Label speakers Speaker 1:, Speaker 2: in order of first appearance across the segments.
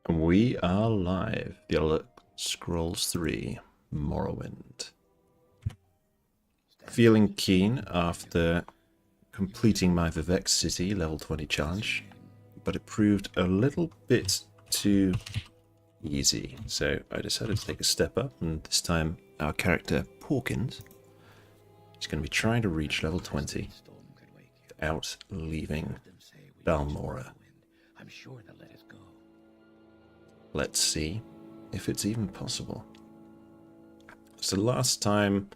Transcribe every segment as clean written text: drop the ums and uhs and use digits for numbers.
Speaker 1: We are live. The Elder Scrolls 3 Morrowind. Feeling keen after completing my Vivec City level 20 challenge, but it proved a little bit too easy. So I decided to take a step up, and this time our character Porkins is going to be trying to reach level 20 without leaving Balmora. Let's see if it's even possible. So last time,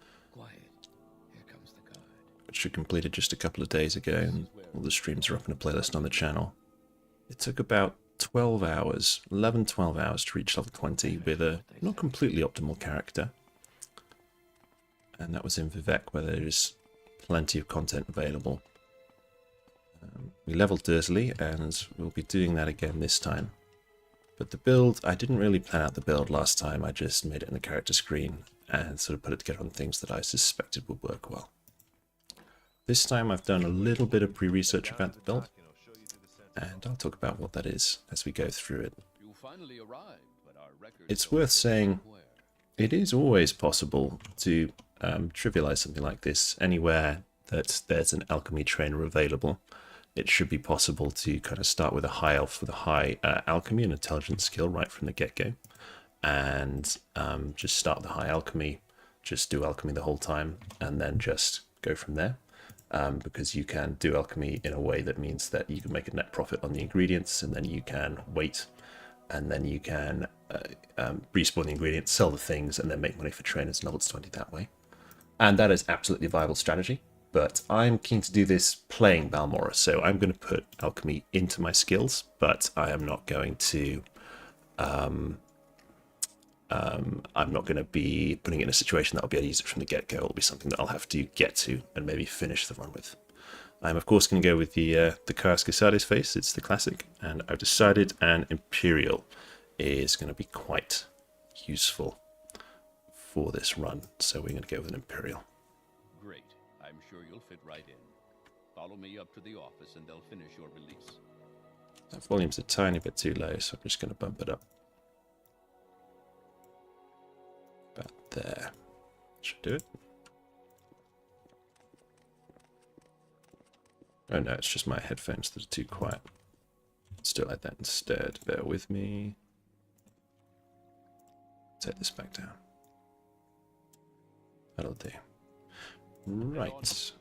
Speaker 1: which we completed just a couple of days ago, and all the streams are up in a playlist on the channel, it took about 12 hours, 11-12 hours to reach level 20 with a not completely optimal character. And that was in Vivec, where there's plenty of content available. We leveled Dursley, and we'll be doing that again this time. But the build, I didn't really plan out the build last time. I just made it in the character screen and sort of put it together on things that I suspected would work well. This time I've done a little bit of pre-research about the build, and I'll talk about what that is as we go through it. It's worth saying it is always possible to trivialize something like this. Anywhere that there's an alchemy trainer available, it should be possible to kind of start with a high elf with a high alchemy and intelligence skill right from the get-go, and just start the high alchemy, just do alchemy the whole time, and then just go from there. Because you can do alchemy in a way that means that you can make a net profit on the ingredients, and then you can wait, and then you can respawn the ingredients, sell the things, and then make money for trainers levels 20 that way. And that is absolutely a viable strategy. But I'm keen to do this playing Balmora, so I'm going to put alchemy into my skills, but I am not going to I'm not going to be putting it in a situation that I'll be able to use it from the get-go. It'll be something that I'll have to get to and maybe finish the run with. I'm of course going to go with the Chaos Casades face. It's the classic, and I've decided an Imperial is going to be quite useful for this run, so we're going to go with an Imperial.
Speaker 2: Great. I'm sure you'll fit right in. Follow me up to the office and they'll finish your release.
Speaker 1: That volume's a tiny bit too low, so I'm just going to bump it up. About there. Should do it. Oh no, it's just my headphones that are too quiet. Let's do it like that instead. Bear with me. Take this back down. That'll do. Right.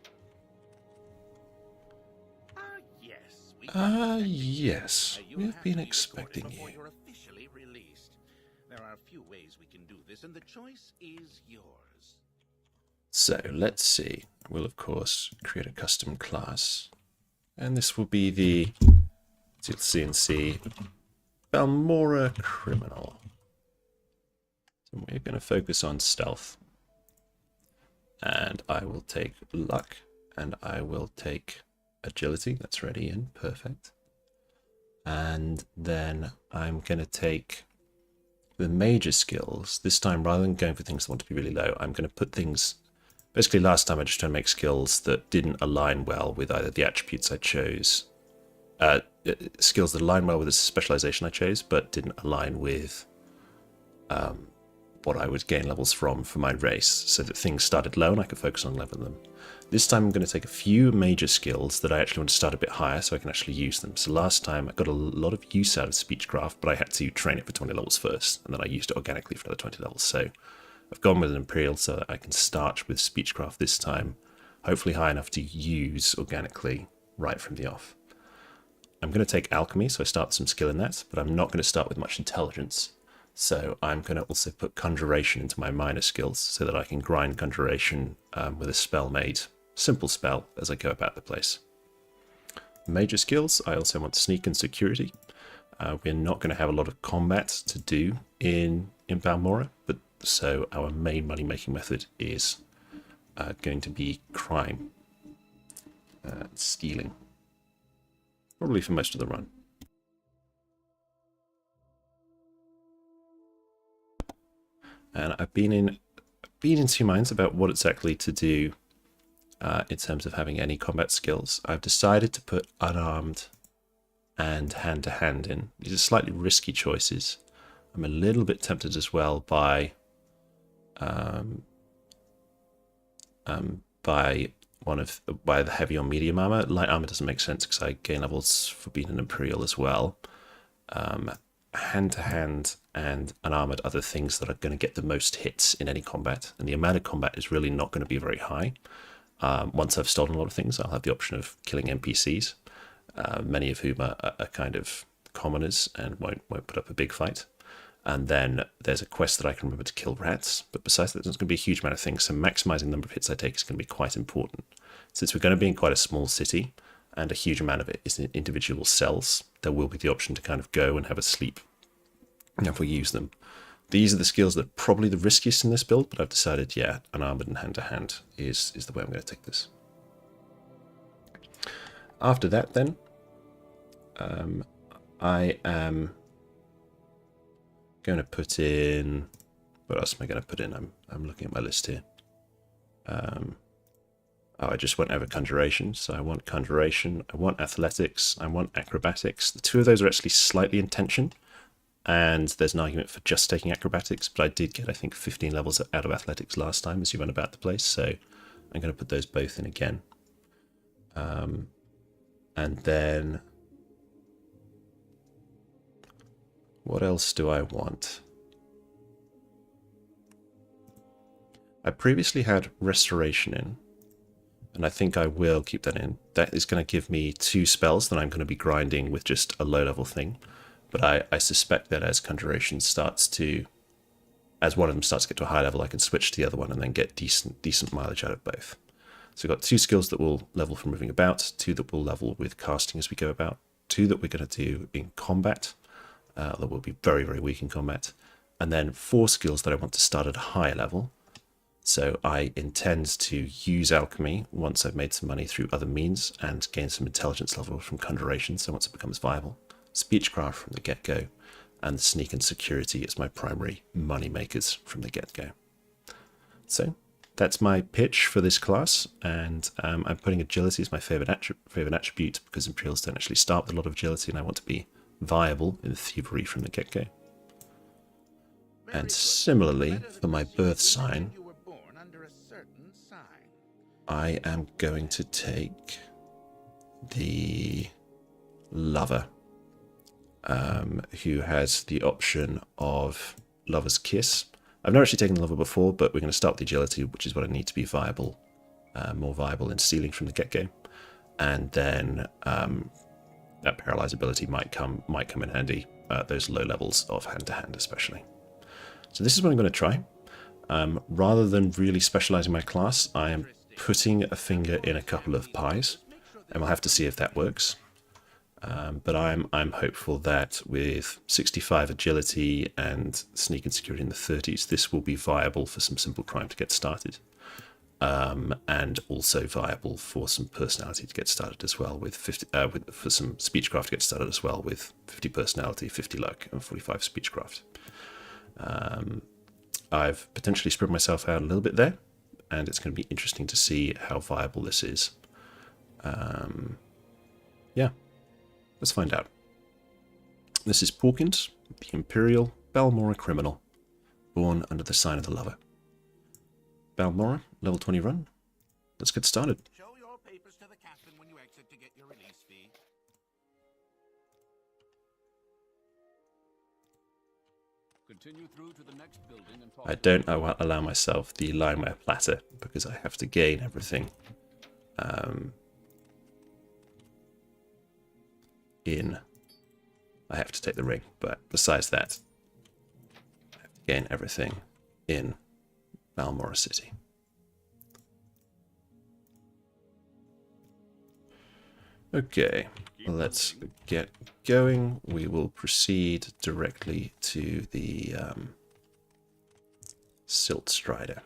Speaker 1: Yes. We've been expecting you.
Speaker 3: There are a few ways we can do this, and the choice is yours.
Speaker 1: So let's see. We'll of course create a custom class, and this will be the CNC Balmora Criminal. So we're going to focus on stealth, and I will take luck, and I will take agility. That's ready in perfect, and then I'm going to take the major skills. This time, rather than going for things that want to be really low, I'm going to put things... Basically, last time I just tried to make skills that didn't align well with either the attributes I chose, skills that align well with the specialization I chose, but didn't align with what I would gain levels from for my race, so that things started low and I could focus on leveling them. This time I'm going to take a few major skills that I actually want to start a bit higher so I can actually use them. So last time I got a lot of use out of Speechcraft, but I had to train it for 20 levels first, and then I used it organically for another 20 levels. So I've gone with an Imperial so that I can start with Speechcraft this time, hopefully high enough to use organically right from the off. I'm going to take Alchemy, so I start with some skill in that, but I'm not going to start with much intelligence. So I'm going to also put Conjuration into my minor skills so that I can grind Conjuration with a spell made. Simple spell as I go about the place. Major skills, I also want Sneak and Security. We're not going to have a lot of combat to do in Balmora, but so our main money-making method is going to be crime, stealing, probably for most of the run. And I've been in two minds about what exactly to do in terms of having any combat skills. I've decided to put unarmed and hand-to-hand in. These are slightly risky choices. I'm a little bit tempted as well by by the heavy on medium armor. Light armor doesn't make sense because I gain levels for being an Imperial as well. Hand-to-hand and unarmored are the things that are going to get the most hits in any combat, and the amount of combat is really not going to be very high. Once I've stolen a lot of things, I'll have the option of killing NPCs, many of whom are kind of commoners and won't put up a big fight. And then there's a quest that I can remember to kill rats, but besides that, there's going to be a huge amount of things, so maximizing the number of hits I take is going to be quite important. Since we're going to be in quite a small city, and a huge amount of it is in individual cells, there will be the option to kind of go and have a sleep if we use them. These are the skills that are probably the riskiest in this build, but I've decided, yeah, unarmored and hand-to-hand is the way I'm going to take this. After that, then, I am going to put in... What else am I going to put in? I'm looking at my list here. I just went over conjuration, so I want conjuration, I want athletics, I want acrobatics. The two of those are actually slightly in tension, and there's an argument for just taking acrobatics, but I did get, I think, 15 levels out of athletics last time as you went about the place, so I'm going to put those both in again. And then... what else do I want? I previously had restoration in, and I think I will keep that in. That is going to give me 2 spells that I'm going to be grinding with just a low-level thing. But I suspect that as conjuration starts to... as one of them starts to get to a high level, I can switch to the other one and then get decent mileage out of both. So we've got 2 skills that will level from moving about, 2 that will level with casting as we go about, 2 that we're going to do in combat, that will be very, very weak in combat, and then 4 skills that I want to start at a higher level. So I intend to use alchemy once I've made some money through other means and gain some intelligence level from conjuration, so once it becomes viable. Speechcraft from the get-go, and sneak and security as my primary money makers from the get-go. So that's my pitch for this class, and I'm putting agility as my favorite attribute because Imperials don't actually start with a lot of agility, and I want to be viable in thievery from the get-go. And similarly, for my birth sign, I am going to take the lover, who has the option of lover's kiss. I've never actually taken the lover before, but we're going to start with the agility, which is what I need to be viable, more viable in stealing from the get-go. And then that paralyze ability might come in handy, those low levels of hand-to-hand especially. So this is what I'm going to try. Rather than really specializing my class, I am putting a finger in a couple of pies, and we'll have to see if that works. But I'm hopeful that with 65 agility and sneak and security in the 30s, this will be viable for some simple crime to get started. And also viable for some personality to get started as well, with 50 for some speechcraft to get started as well, with 50 personality, 50 luck, and 45 speechcraft. I've potentially spread myself out a little bit there, and it's going to be interesting to see how viable this is. Yeah, let's find out. This is Porkins, the Imperial Balmora criminal, born under the sign of the lover. Balmora, level 20 run. Let's get started.
Speaker 3: Show your papers to the captain when you exit to get your release fee.
Speaker 2: Continue through to the next building and talk.
Speaker 1: I don't allow myself the limeware platter because I have to gain everything I have to take the ring, but besides that, I have to gain everything in Balmora City. Okay, let's get going. We will proceed directly to the Silt Strider.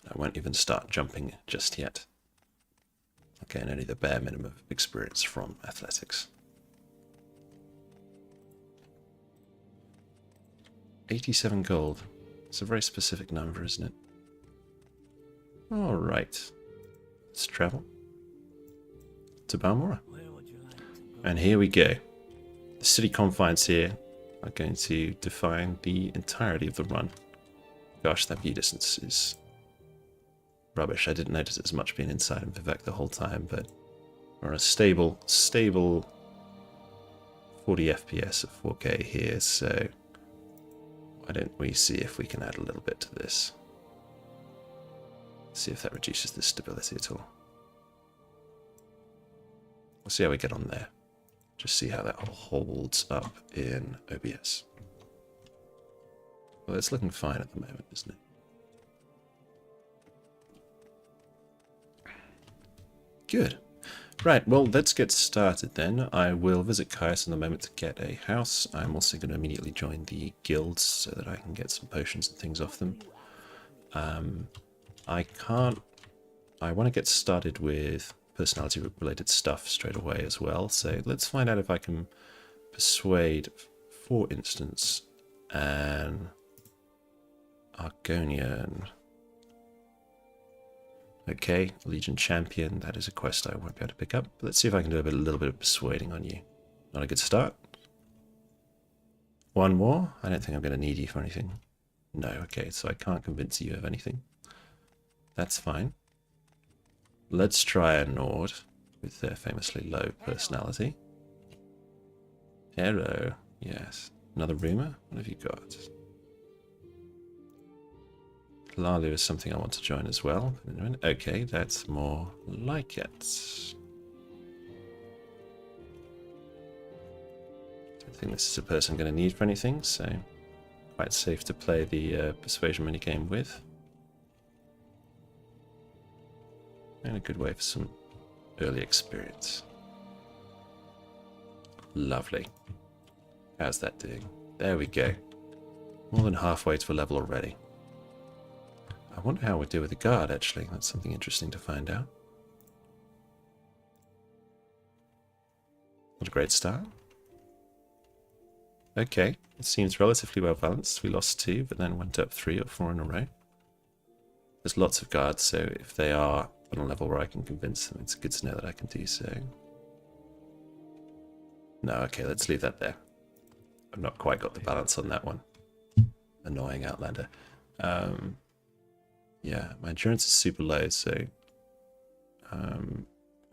Speaker 1: I won't even start jumping just yet. Okay, and only the bare minimum of experience from athletics. 87 gold. It's a very specific number, isn't it? Alright. Let's travel to Balmora. And here we go. The city confines here are going to define the entirety of the run. Gosh, that view distance is rubbish. I didn't notice as much being inside in Vivec the whole time, but we're on a stable 40 FPS at 4K here, so why don't we see if we can add a little bit to this. See if that reduces the stability at all. We'll see how we get on there. Just see how that holds up in OBS. Well, it's looking fine at the moment, isn't it? Good. Right, well, let's get started then. I will visit Caius in a moment to get a house. I'm also going to immediately join the guilds so that I can get some potions and things off them. I want to get started with personality-related stuff straight away as well, so let's find out if I can persuade, for instance, an Argonian. Okay, Legion Champion, that is a quest I won't be able to pick up, but let's see if I can do a little bit of persuading on you. Not a good start. One more? I don't think I'm going to need you for anything. No, okay, so I can't convince you of anything. That's fine. Let's try a Nord with their famously low personality. Hello. Yes. Another rumour? What have you got? Lalu is something I want to join as well. Okay, that's more like it. Don't think this is a person I'm going to need for anything, so quite safe to play the persuasion minigame with. And a good way for some early experience. Lovely. How's that doing? There we go. More than halfway to a level already. I wonder how we do with the guard, actually. That's something interesting to find out. What a great start. Okay, it seems relatively well balanced. We lost 2, but then went up 3 or 4 in a row. There's lots of guards, so if they are on a level where I can convince them, it's good to know that I can do so. No, okay, let's leave that there. I've not quite got the balance on that one. Annoying Outlander. Yeah, my endurance is super low, so I'm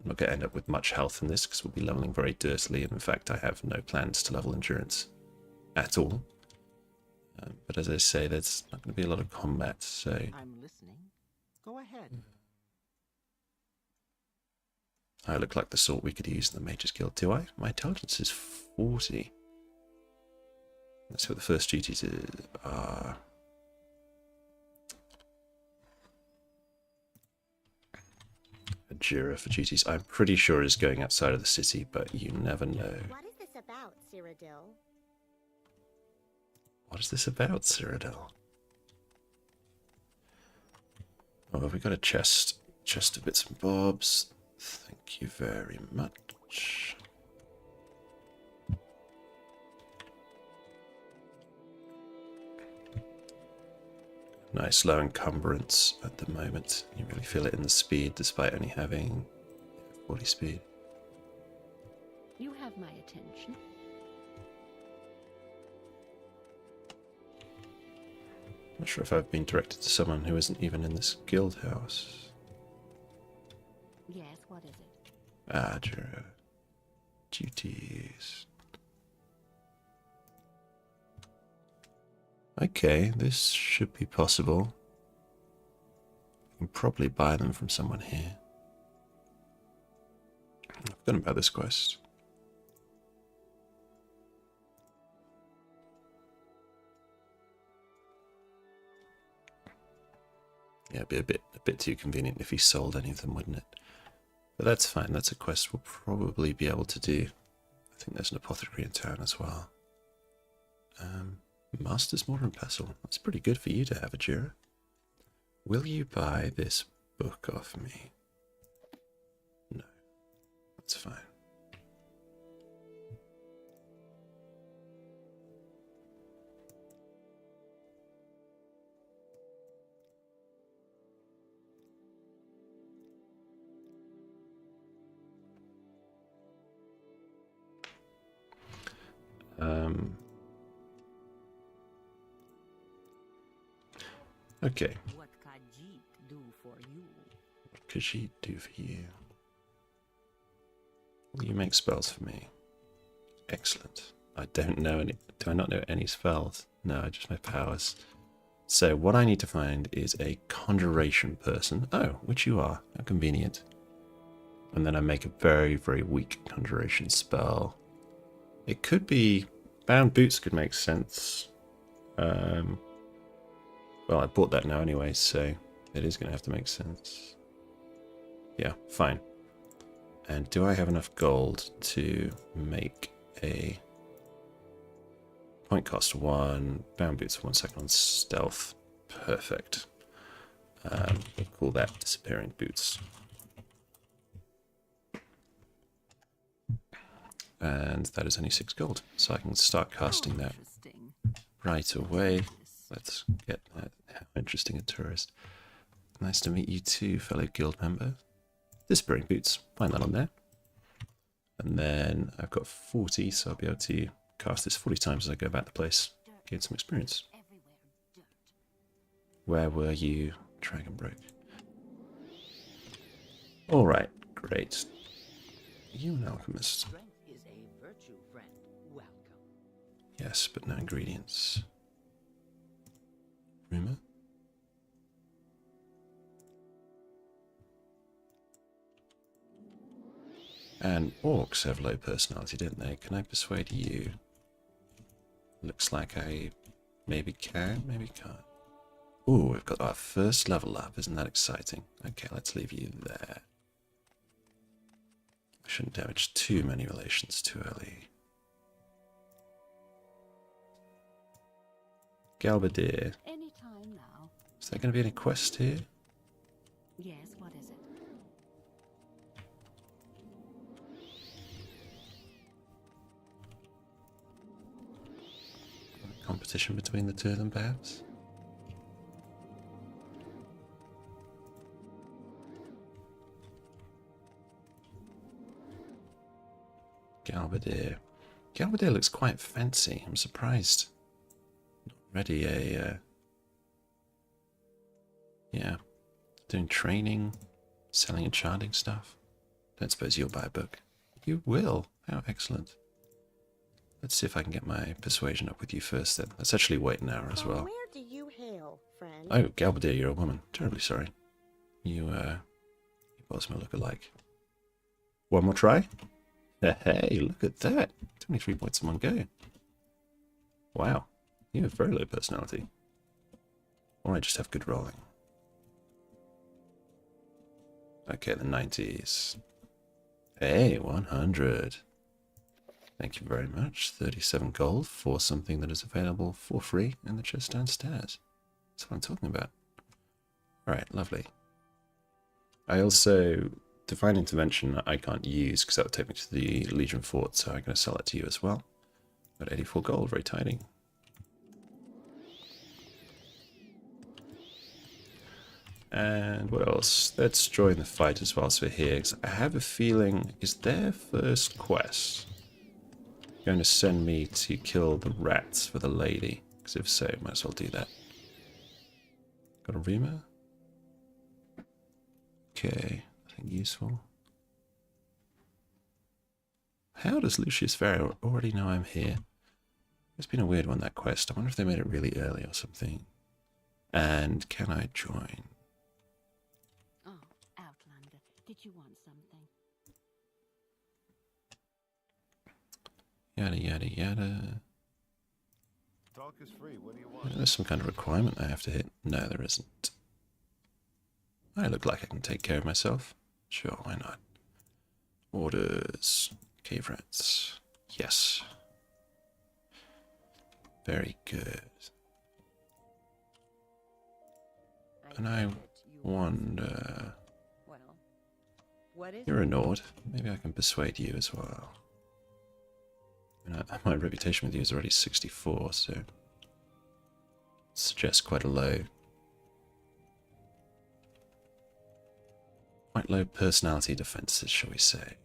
Speaker 1: not going to end up with much health in this because we'll be leveling very dirtily, and in fact I have no plans to level endurance at all. But as I say, there's not going to be a lot of combat, so...
Speaker 3: I'm listening. Go ahead.
Speaker 1: I look like the sort we could use in the Mage's Guild, do I? My intelligence is 40. Let's see what the first duties are. A Jura for duties. I'm pretty sure is going outside of the city, but you never know.
Speaker 4: What is this about, Cyrodiil?
Speaker 1: What is this about, Cyrodiil? Oh, have we got a chest? Chest of bits and bobs. Thank you very much. Nice low encumbrance at the moment. You really feel it in the speed despite only having 40 speed.
Speaker 5: You have my attention.
Speaker 1: Not sure if I've been directed to someone who isn't even in this guild house.
Speaker 5: Yes, what is it?
Speaker 1: Ah, Jura. Duties. Okay, this should be possible. I can probably buy them from someone here. I've forgotten about this quest. Yeah, it'd be a bit too convenient if he sold any of them, wouldn't it? But that's fine. That's a quest we'll probably be able to do. I think there's an apothecary in town as well. Master's Mortar and Pestle. That's pretty good for you to have, Jura. Will you buy this book off me? No. That's fine. Okay.
Speaker 5: What Khajiit do for you?
Speaker 1: What could she do for you? Will you make spells for me? Excellent. I don't know any. Do I not know any spells? No, I just know powers. So what I need to find is a conjuration person. Oh, which you are. How convenient. And then I make a very, very weak conjuration spell. It could be... Bound boots could make sense. Well, I bought that now anyway, so it is going to have to make sense. Yeah, fine. And do I have enough gold to make a point cost 1, bound boots 1 second on stealth? Perfect. We'll call that disappearing boots. And that is only 6 gold, so I can start casting that
Speaker 5: Interesting.
Speaker 1: right away. Let's get that. How interesting a tourist. Nice to meet you too, fellow guild member. Disappearing boots, find that on there. And then I've got 40, so I'll be able to cast this 40 times as I go about the place. Gain some experience.
Speaker 5: Everywhere dirt.
Speaker 1: Where were you, Dragon Broke? Alright, great. You an alchemist?
Speaker 3: Strength is a virtue, friend. Welcome.
Speaker 1: Yes, but no ingredients. Rumor? And orcs have low personality, don't they? Can I persuade you? Looks like I maybe can, maybe can't. Ooh, we've got our first level up. Isn't that exciting? Okay, let's leave you there. I shouldn't damage too many relations too early. Galbadir.
Speaker 5: Any time now.
Speaker 1: Is there going to be any quest here?
Speaker 5: Yes, what is it?
Speaker 1: Competition between the two of them, perhaps? Galbadir. Galbadir looks quite fancy. I'm surprised. Already a... yeah. Doing training, selling enchanting stuff. Don't suppose you'll buy a book. You will. How excellent. Let's see if I can get my persuasion up with you first then. Let's actually wait an hour as
Speaker 4: From
Speaker 1: well.
Speaker 4: where do you hail, friend?
Speaker 1: Oh, Galbadir, you're a woman. Terribly sorry. You both may look alike. One more try? Hey, look at that. 23 points in one go. Wow. You have very low personality. Or I just have good rolling. Okay, the 90s. Hey, 100. Thank you very much. 37 gold for something that is available for free in the chest downstairs. That's what I'm talking about. Alright, lovely. I also... Divine Intervention I can't use because that would take me to the Legion Fort, so I'm going to sell it to you as well. Got 84 gold, very tidy. And what else? Let's join the fight as well as we're here, because I have a feeling, is their first quest going to send me to kill the rats for the lady? Because if so, might as well do that. Got a rumor? Okay, nothing useful. How does Lucius Varro already know I'm here? It's been a weird one, that quest. I wonder if they made it really early or something. And can I join?
Speaker 5: Oh, Outlander, did you want something?
Speaker 1: Yada, yada, yada.
Speaker 6: Talk is free. What do you want?
Speaker 1: There's some kind of requirement I have to hit. No, there isn't. I look like I can take care of myself. Sure, why not? Orders. Cave rats. Yes. Very good. And I wonder...
Speaker 7: Well, what is
Speaker 1: You're a Nord. Maybe I can persuade you as well. I mean, my reputation with you is already 64, so... suggests quite a low... quite low personality defenses, shall we say.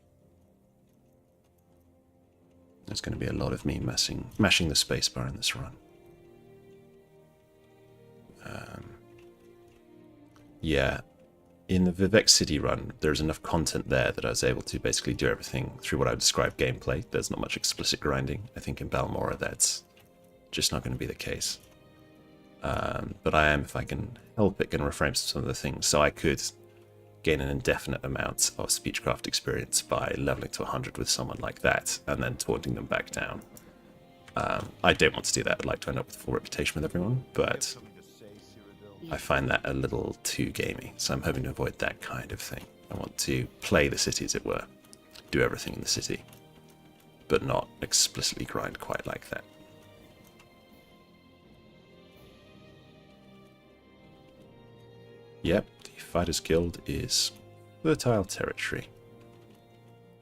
Speaker 1: There's going to be a lot of me mashing the spacebar in this run. yeah, in the Vivec City run, there's enough content there that I was able to basically do everything through what I would describe gameplay. There's not much explicit grinding. I think in Balmora that's just not going to be the case. But I am, if I can help it, going to reframe some of the things. So I could gain an indefinite amount of speechcraft experience by leveling to 100 with someone like that, and then taunting them back down. I don't want to do that. I'd like to end up with full reputation with everyone, but
Speaker 6: Something to say, Cyrodiil?
Speaker 1: I find that a little too gamey, so I'm hoping to avoid that kind of thing. I want to play the city, as it were, do everything in the city, but not explicitly grind quite like that. Yep, the Fighters Guild is fertile territory.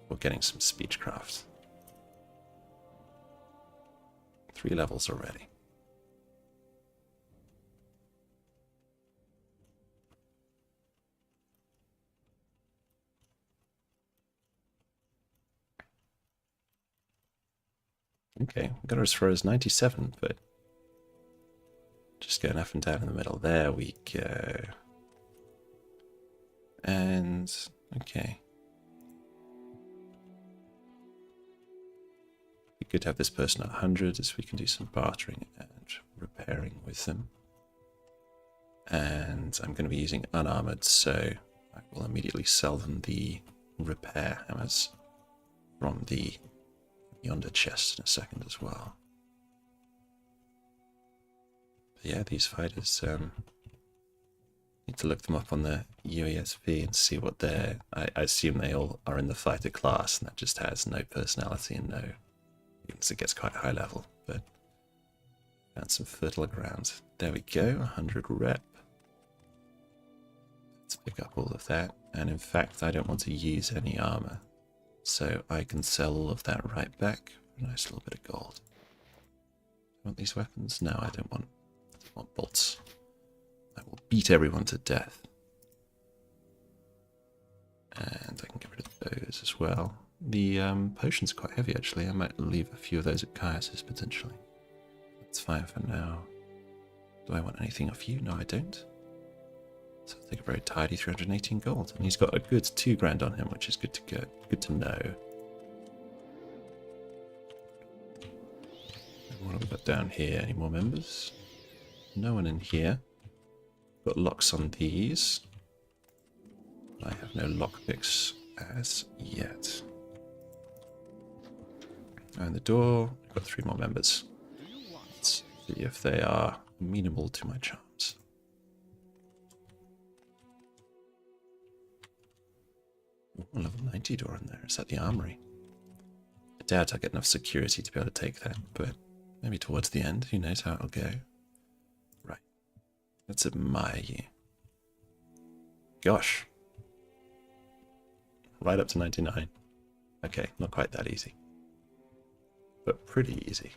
Speaker 1: We're getting some speechcraft. 3 levels already. Okay, we got her as far as 97, but just going up and down in the middle. There we go. And, okay. We could have this person at 100, as we can do some bartering and repairing with them. And I'm going to be using unarmored, so I will immediately sell them the repair hammers from the yonder chest in a second as well. But yeah, these fighters, need to look them up on the UASV and see what they're... I assume they all are in the fighter class, and that just has no personality and no... Because it gets quite high level, but... Found some fertile ground. There we go, 100 rep. Let's pick up all of that. And in fact, I don't want to use any armor, so I can sell all of that right back for a nice little bit of gold. Want these weapons? No, I don't want bolts. I will beat everyone to death. And I can get rid of those as well. The potion's quite heavy, actually. I might leave a few of those at Caius's, potentially. That's fine for now. Do I want anything off you? No, I don't. So I'll take a very tidy 318 gold. And he's got a good 2 grand on him, which is good to go. Good to know. And what have we got down here? Any more members? No one in here. Got locks on these. I have no lockpicks as yet. And the door, I've got 3 more members. Let's see if they are amenable to my charms. Ooh, a level 90 door in there. Is that the armory? I doubt I'll get enough security to be able to take that, but maybe towards the end. Who knows how it'll go. Right. Let's admire you. Gosh. Right up to 99. Okay, not quite that easy. But pretty easy.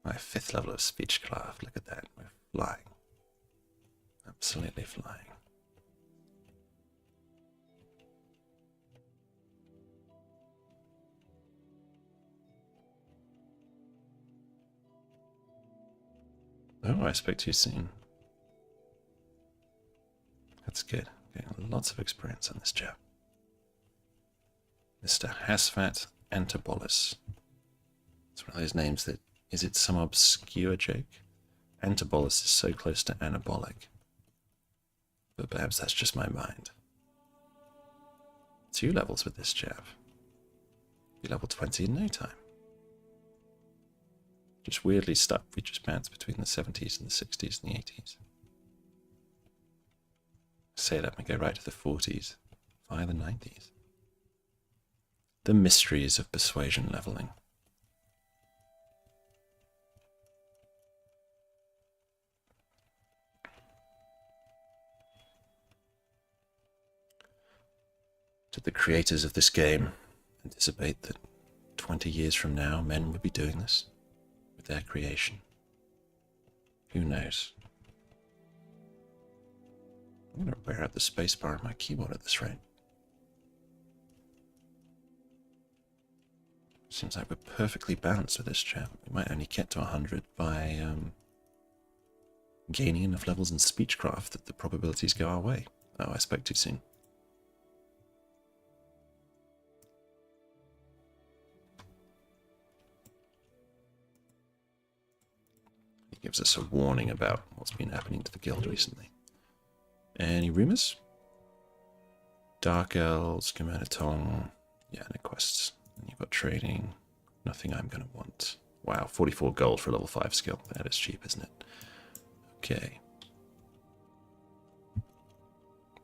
Speaker 1: My 5th level of speechcraft. Look at that. We're flying. Absolutely flying. Oh, I spoke too soon. That's good. Getting lots of experience on this chap. Mr. Hasfat Antibolus. It's one of those names that... Is it some obscure joke? Antibolus is so close to anabolic. But perhaps that's just my mind. 2 levels with this chap. Be level 20 in no time. Just weirdly stuck. We just bounced between the 70s and the 60s and the 80s. Say that we go right to the 40s, via the 90s. The mysteries of persuasion leveling. Did the creators of this game anticipate that 20 years from now men would be doing this with their creation? Who knows? I'm going to wear out the spacebar on my keyboard at this rate. Seems like we're perfectly balanced with this chap. We might only get to 100 by gaining enough levels in speechcraft that the probabilities go our way. Oh, I spoke too soon. He gives us a warning about what's been happening to the guild recently. Any rumours? Dark Elves, Germanatong. Yeah, no quests. And you've got trading. Nothing I'm going to want. Wow, 44 gold for a level 5 skill. That is cheap, isn't it? Okay.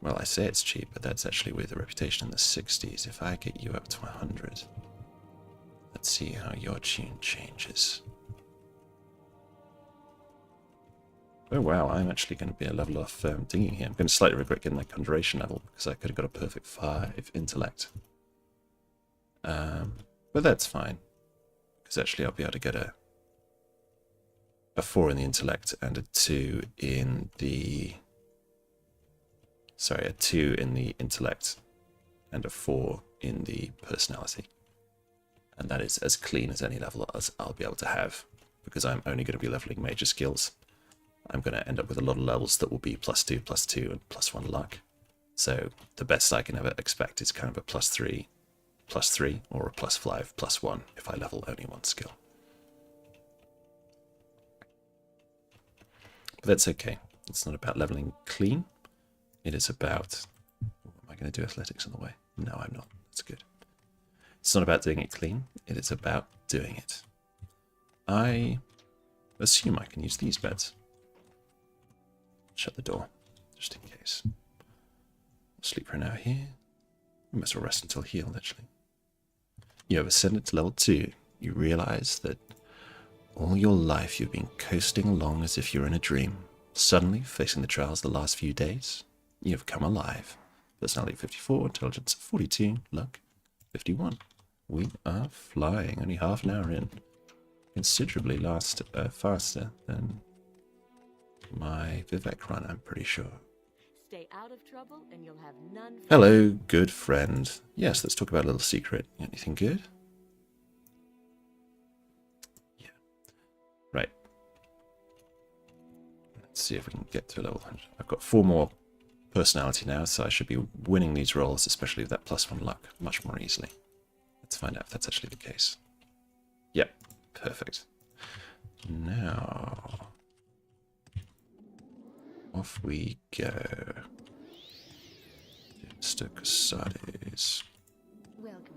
Speaker 1: Well, I say it's cheap, but that's actually with a reputation in the 60s. If I get you up to 100, let's see how your tune changes. Oh wow, I'm actually going to be a level off dinging here. I'm going to slightly regret getting my conjuration level because I could have got a perfect 5 intellect. But that's fine, because actually I'll be able to get a 4 in the intellect and a 2 in the... Sorry, a 2 in the intellect and a 4 in the personality. And that is as clean as any level as I'll be able to have, because I'm only going to be leveling major skills. I'm going to end up with a lot of levels that will be +2, +2, and +1 luck. So the best I can ever expect is kind of a +3, +3, or a +5, +1 if I level only one skill. But that's okay. It's not about leveling clean. It is about... Am I going to do athletics on the way? No, I'm not. That's good. It's not about doing it clean. It is about doing it. I assume I can use these beds. Shut the door, just in case. I'll sleep for an hour here. We must all rest until healed, actually. You have ascended to level 2. You realize that all your life you've been coasting along as if you're in a dream. Suddenly, facing the trials of the last few days, you have come alive. Personality 54, intelligence 42, luck 51. We are flying, only half an hour in. Considerably faster than my Vivec run, I'm pretty sure.
Speaker 5: Stay out of trouble and you'll have none.
Speaker 1: Hello, good friend. Yes, let's talk about a little secret. Anything good? Yeah. Right. Let's see if we can get to level 100. I've got 4 more personality now, so I should be winning these rolls, especially with that +1 luck, much more easily. Let's find out if that's actually the case. Yep, perfect. Now... off we go. Mr. Casades.
Speaker 5: Welcome.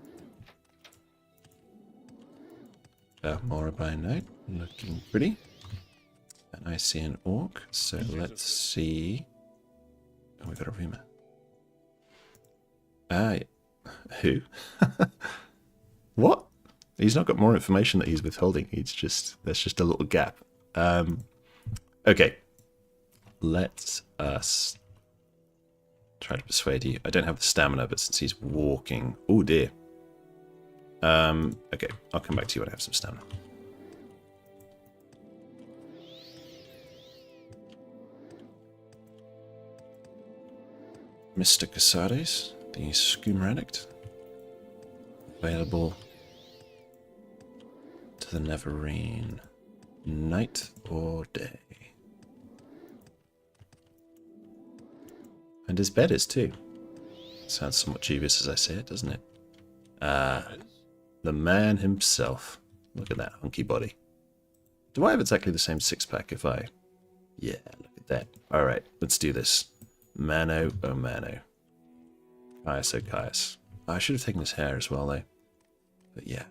Speaker 1: Balmora by night, looking pretty. And I see an orc, so let's see. Oh, we got a rumor. Who? What? He's not got more information that he's withholding. He's just, there's just a little gap. Okay. Let us try to persuade you. I don't have the stamina, but since he's walking... Oh, dear. Okay, I'll come back to you when I have some stamina. Mr. Casades, the Skoomer Addict. Available to the Neverine. Night or day. And his bed is too. Sounds somewhat dubious as I say it, doesn't it? The man himself. Look at that hunky body. Do I have exactly the same 6-pack if I... Yeah, look at that. Alright, let's do this. Mano, oh mano. Caius, oh Caius. I should have taken his hair as well, though. But yeah.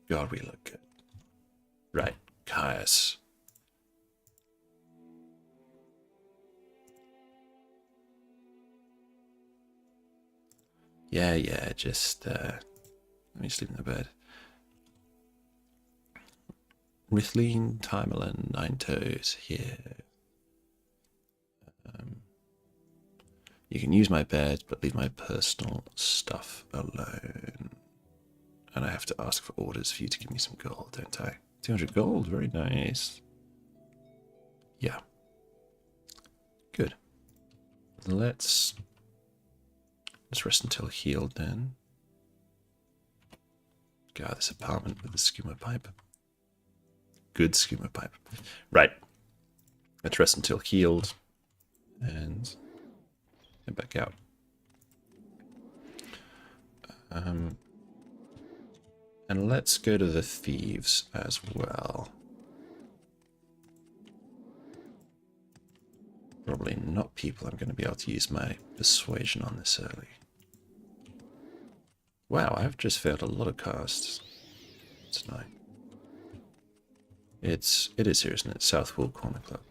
Speaker 1: God, we look good. Right, Caius. Yeah, just, let me sleep in the bed. Rithleen, Timerlin, Nine Toes, here. You can use my bed, but leave my personal stuff alone. And I have to ask for orders for you to give me some gold, don't I? 200 gold, very nice. Yeah. Good. Let's rest until healed then. God, this apartment with the skimmer pipe. Good skimmer pipe. Right. Let's rest until healed. And head back out. And let's go to the thieves as well. Probably not people I'm going to be able to use my persuasion on this early. Wow, I've just failed a lot of casts tonight. It is here, isn't it? Southwall Corner Club.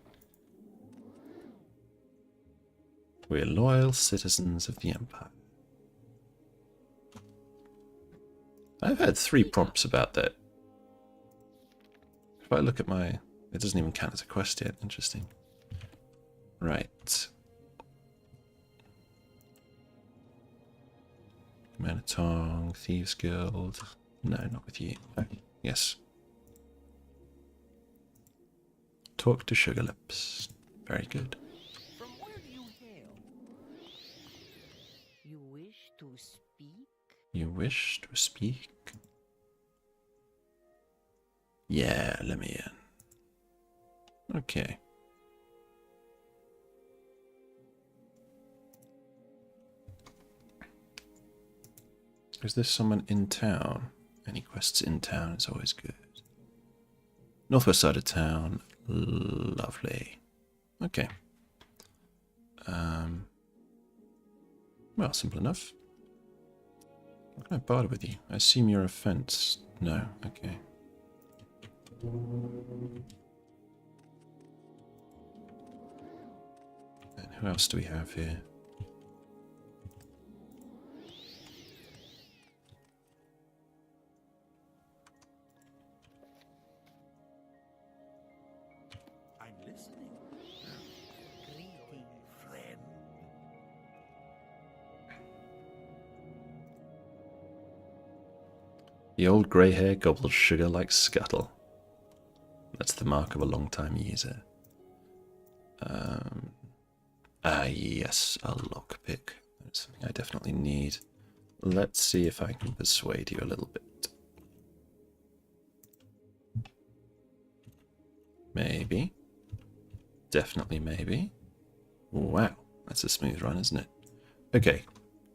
Speaker 1: We're loyal citizens of the Empire. I've had 3 prompts about that. If I look at my... It doesn't even count as a quest yet. Interesting. Right. Manatong, Thieves Guild. No, not with you. Oh, yes. Talk to Sugar Lips. Very good.
Speaker 3: From where do you hail?
Speaker 5: You wish to speak?
Speaker 1: You wish to speak? Yeah, let me in. Okay. Is there someone in town? Any quests in town is always good. Northwest side of town. Lovely. Okay. Well, simple enough. What can I barter with you? I assume you're a fence. No, okay. And who else do we have here?
Speaker 3: I'm listening. Greeting, friend.
Speaker 1: The old grey hair gobbles sugar like scuttle. That's the mark of a long-time user. Yes, a lockpick. That's something I definitely need. Let's see if I can persuade you a little bit. Maybe. Definitely maybe. Wow, that's a smooth run, isn't it? Okay,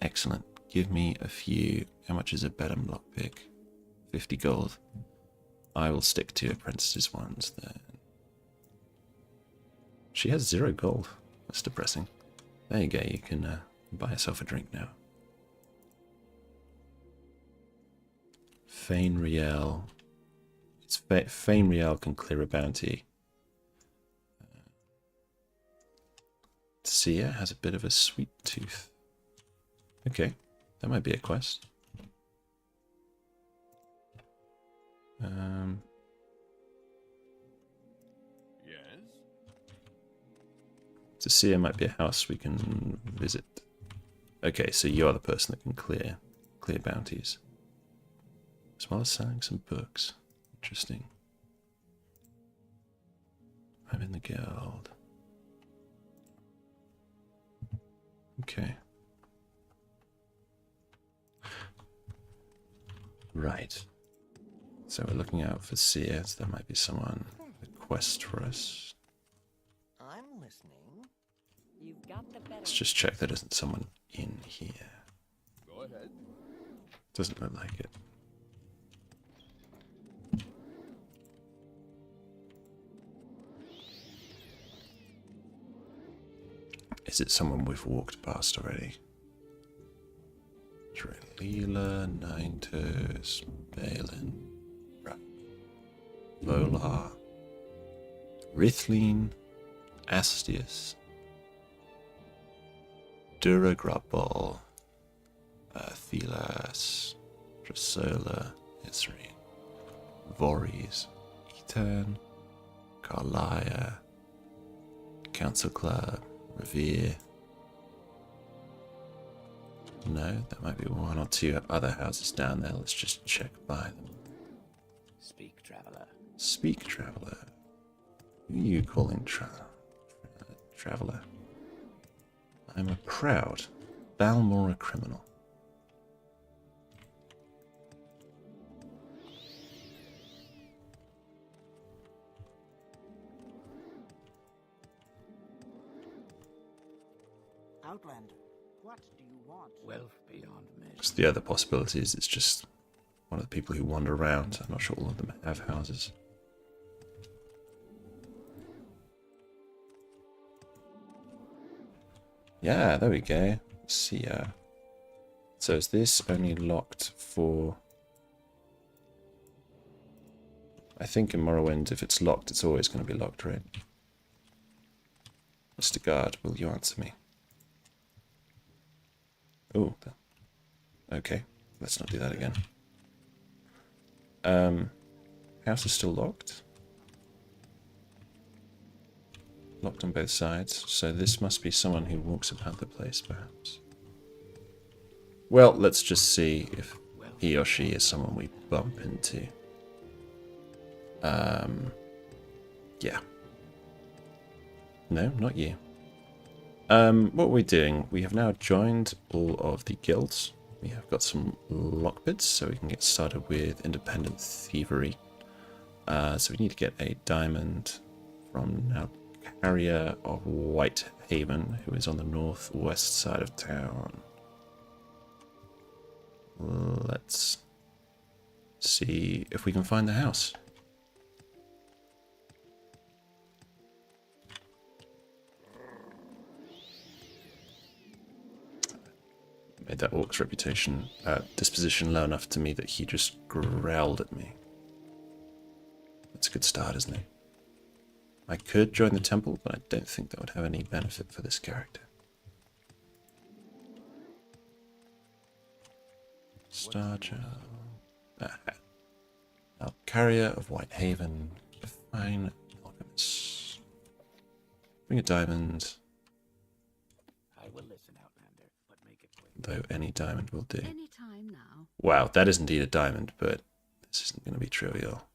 Speaker 1: excellent. Give me a few. How much is a Bedham lockpick? 50 gold. I will stick to apprentices ones then. She has 0 gold. That's depressing. There you go, you can buy yourself a drink now. Fane Riel. Fane Riel can clear a bounty. Sia has a bit of a sweet tooth. Okay, that might be a quest.
Speaker 2: Yes?
Speaker 1: Sia might be a house we can visit. Okay, so you're the person that can clear bounties. As well as selling some books. Interesting. I'm in the guild. Okay. Right. So we're looking out for Sia. So there might be someone with a quest for us.
Speaker 3: I'm listening.
Speaker 5: You've got the better.
Speaker 1: Let's just check there isn't someone in here.
Speaker 2: Go ahead.
Speaker 1: Doesn't look like it. Is it someone we've walked past already? Trelila, Nintus, Balin, Volar, Rithleen, Astius, Duragrabol, Thelas, Drasola, Isreen, Voorhees, Etan, Carlia, Council Club, Revere. No, there might be 1 or 2 other houses down there. Let's just check by them.
Speaker 3: Speak, traveler.
Speaker 1: Speak, traveler. Who are you calling traveler? I'm a proud Balmora criminal.
Speaker 3: Outlander, what do you want? Wealth beyond measure.
Speaker 1: Because the other possibility is it's just one of the people who wander around. I'm not sure all of them have houses. Yeah, there we go. Let's see. So is this only locked for... I think in Morrowind, if it's locked, it's always going to be locked, right? Mr. Guard, will you answer me? Oh, okay. Let's not do that again. House is still locked. Locked on both sides. So this must be someone who walks about the place, perhaps. Well, let's just see if he or she is someone we bump into. Yeah. No, not you. What we're doing, we have now joined all of the guilds. We have got some lockpicks, so we can get started with independent thievery. So we need to get a diamond from now Carrier of Whitehaven, who is on the northwest side of town. Let's see if we can find the house. Made that orc's disposition low enough to me that he just growled at me. That's a good start, isn't it? I could join the temple, but I don't think that would have any benefit for this character. Starger. Now, Carrier of Whitehaven. Fine alchemist. Bring a diamond.
Speaker 3: I will listen, Outlander, but make it quick.
Speaker 1: Though any diamond will do.
Speaker 5: Any time now.
Speaker 1: Wow, that is indeed a diamond, but this isn't going to be trivial.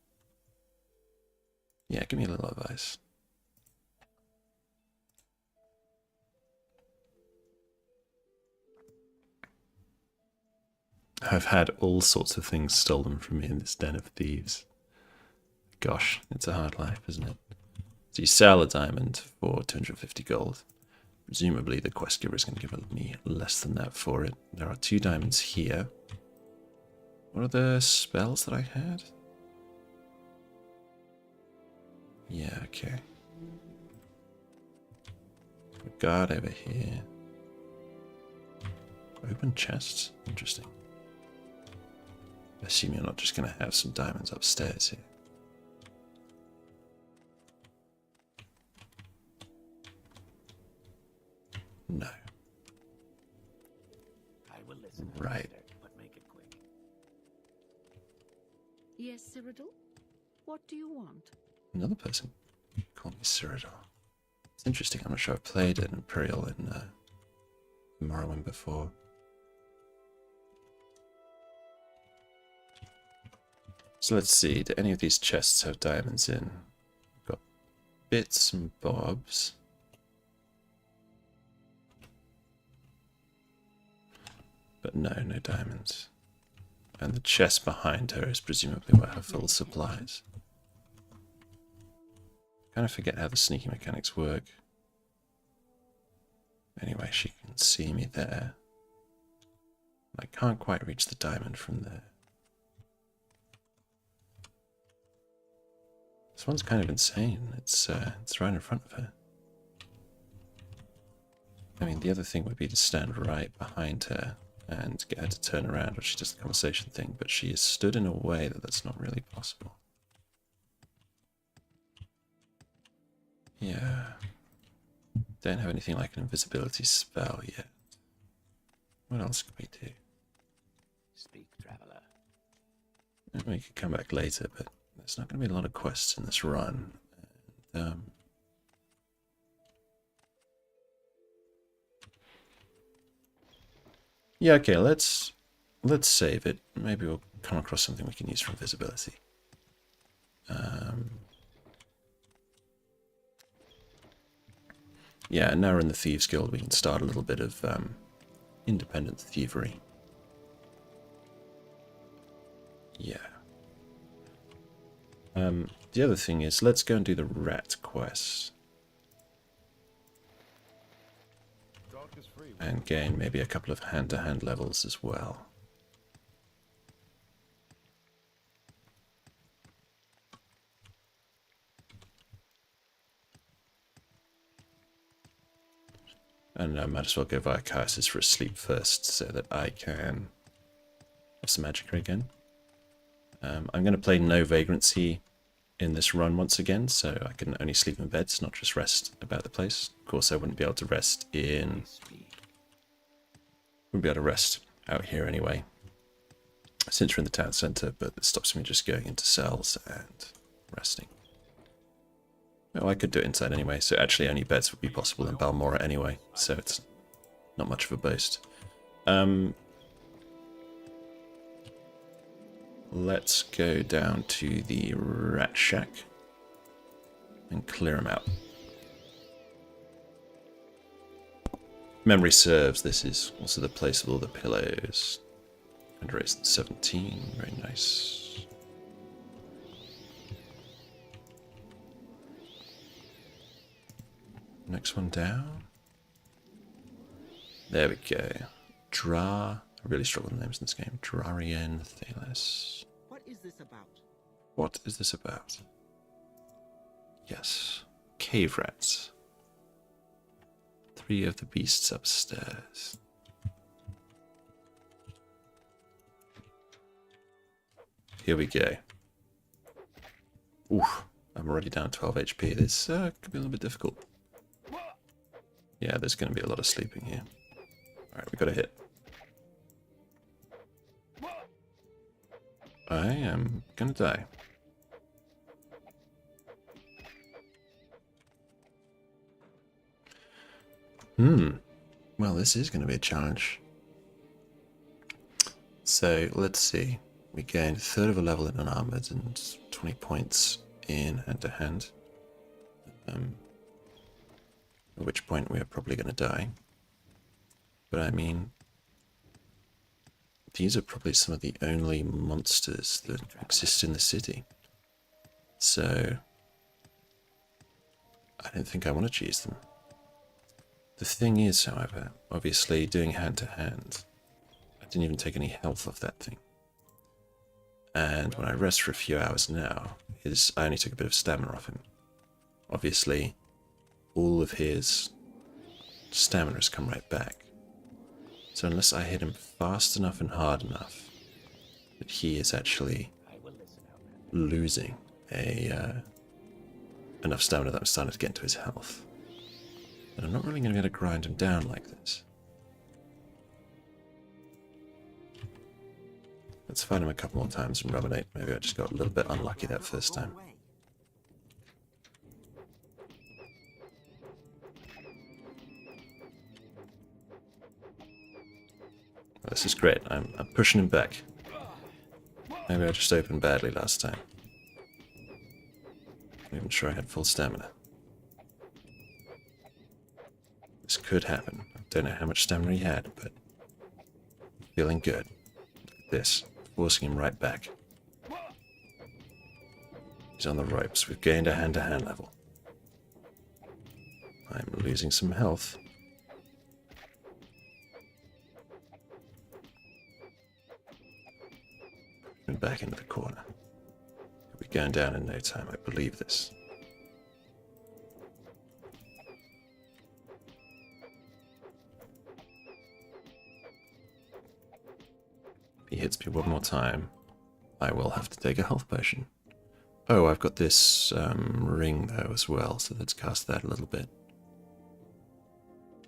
Speaker 1: Yeah, give me a little advice. I've had all sorts of things stolen from me in this den of thieves. Gosh, it's a hard life, isn't it? So you sell a diamond for 250 gold. Presumably the quest giver is going to give me less than that for it. There are 2 diamonds here. What are the spells that I had? Yeah, okay. Guard over here. Open chests? Interesting. I assume you're not just going to have some diamonds upstairs here. No.
Speaker 3: I will listen,
Speaker 1: Right.
Speaker 3: Outlander, but make it quick.
Speaker 5: Yes, Cyrodiil? What do you want?
Speaker 1: Another person called me Cyrodiil. It's interesting. I'm not sure I've played an Imperial in Morrowind before. So let's see. Do any of these chests have diamonds in? We've got bits and bobs. But no diamonds. And the chest behind her is presumably where her full supplies. Kind of forget how the sneaking mechanics work. Anyway, she can see me there. I can't quite reach the diamond from there. This one's kind of insane. It's right in front of her. I mean, the other thing would be to stand right behind her and get her to turn around when she does the conversation thing, but she is stood in a way that that's not really possible. Yeah. Don't have anything like an invisibility spell yet. What else could we do?
Speaker 3: Speak, traveler.
Speaker 1: We could come back later, but there's not going to be a lot of quests in this run. And, yeah, okay, let's save it. Maybe we'll come across something we can use for invisibility. Yeah, now we're in the Thieves Guild, we can start a little bit of independent thievery. Yeah. The other thing is, let's go and do the rat quest. And gain maybe a couple of hand-to-hand levels as well. And I might as well go via Kaiser's for a sleep first so that I can have some magic again. I'm going to play no vagrancy in this run once again, so I can only sleep in beds, not just rest about the place. Of course, I wouldn't be able to rest out here anyway, since we're in the town centre, but it stops me just going into cells and resting. Well, I could do it inside anyway, so actually only beds would be possible in Balmora anyway, so it's not much of a boast. Let's go down to the rat shack and clear them out. Memory serves, this is also the place of all the pillows. And raised 17, very nice. Next one down. There we go. I really struggle with names in this game. Drarian Thales.
Speaker 3: What is this about?
Speaker 1: What is this about? Yes. Cave rats. 3 of the beasts upstairs. Here we go. Oof. I'm already down 12 HP. This could be a little bit difficult. Yeah, there's going to be a lot of sleeping here. Alright, we got a hit. I am gonna die. Well, this is gonna be a challenge. So, let's see. We gained a third of a level in unarmored and 20 points in hand-to-hand. At which point we are probably gonna die. But I mean, these are probably some of the only monsters that exist in the city. So, I don't think I want to choose them. The thing is, however, obviously doing hand-to-hand, I didn't even take any health off that thing. And when I rest for a few hours now, I only took a bit of stamina off him. Obviously, all of his stamina has come right back. So unless I hit him fast enough and hard enough that he is actually losing enough stamina that I'm starting to get into his health, then I'm not really going to be able to grind him down like this. Let's fight him a couple more times and ruminate. Maybe I just got a little bit unlucky that first time. This is great. I'm pushing him back. Maybe I just opened badly last time. Not even sure I had full stamina. This could happen. I don't know how much stamina he had, but feeling good. Look at this. Forcing him right back. He's on the ropes. We've gained a hand-to-hand level. I'm losing some health. And back into the corner. He'll be going down in no time, I believe this. If he hits me one more time, I will have to take a health potion. Oh, I've got this ring though as well, so let's cast that a little bit.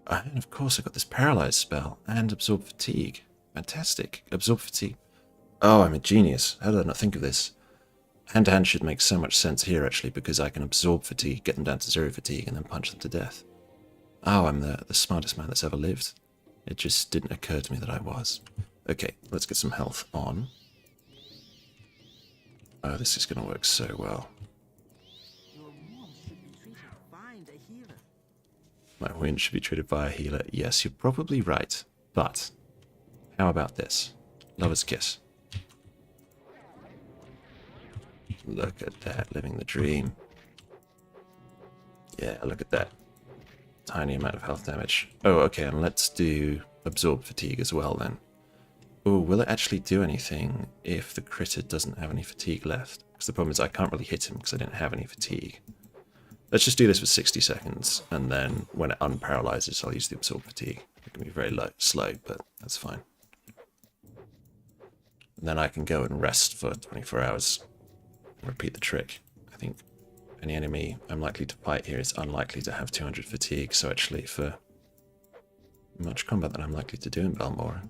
Speaker 1: And of course I got this paralyzed spell and absorb fatigue. Fantastic. Absorb fatigue. Oh, I'm a genius. How did I not think of this? Hand-to-hand should make so much sense here, actually, because I can absorb fatigue, get them down to 0 fatigue, and then punch them to death. Oh, I'm the smartest man that's ever lived. It just didn't occur to me that I was. Okay, let's get some health on. Oh, this is going to work so well. My wound should be treated by a healer. Yes, you're probably right. But, how about this? Lover's kiss. Look at that, living the dream. Yeah, look at that. tiny amount of health damage. Oh, okay, and let's do absorb fatigue as well then. Oh, will it actually do anything if the critter doesn't have any fatigue left? Because the problem is I can't really hit him because I didn't have any fatigue. Let's just do this for 60 seconds, and then when it unparalyzes, I'll use the absorb fatigue. It can be very slow, but that's fine. And then I can go and rest for 24 hours and repeat the trick. I think any enemy I'm likely to fight here is unlikely to have 200 fatigue, so actually for much combat that I'm likely to do in Balmora,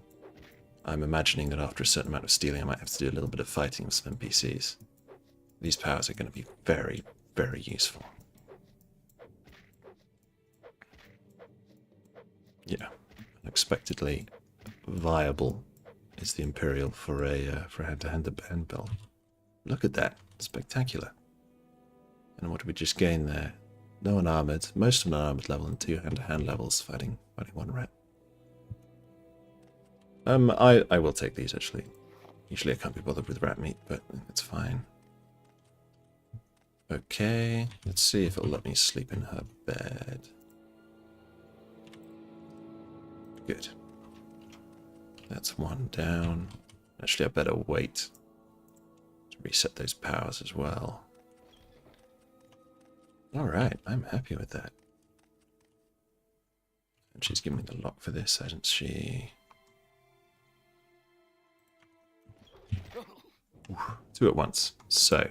Speaker 1: I'm imagining that after a certain amount of stealing I might have to do a little bit of fighting with some NPCs. These powers are going to be very, very useful. Yeah, unexpectedly viable is the Imperial for a hand-to-hand build. Look at that, spectacular. And what did we just gain there? No unarmored, most of an unarmored level, and 2 hand-to-hand levels fighting one rat. I will take these actually. Usually I can't be bothered with rat meat, but it's fine. Okay, let's see if it'll let me sleep in her bed. Good. That's one down. Actually, I better wait to reset those powers as well. Alright, I'm happy with that. And she's given me the lock for this, hasn't she? Ooh, 2 at once. So.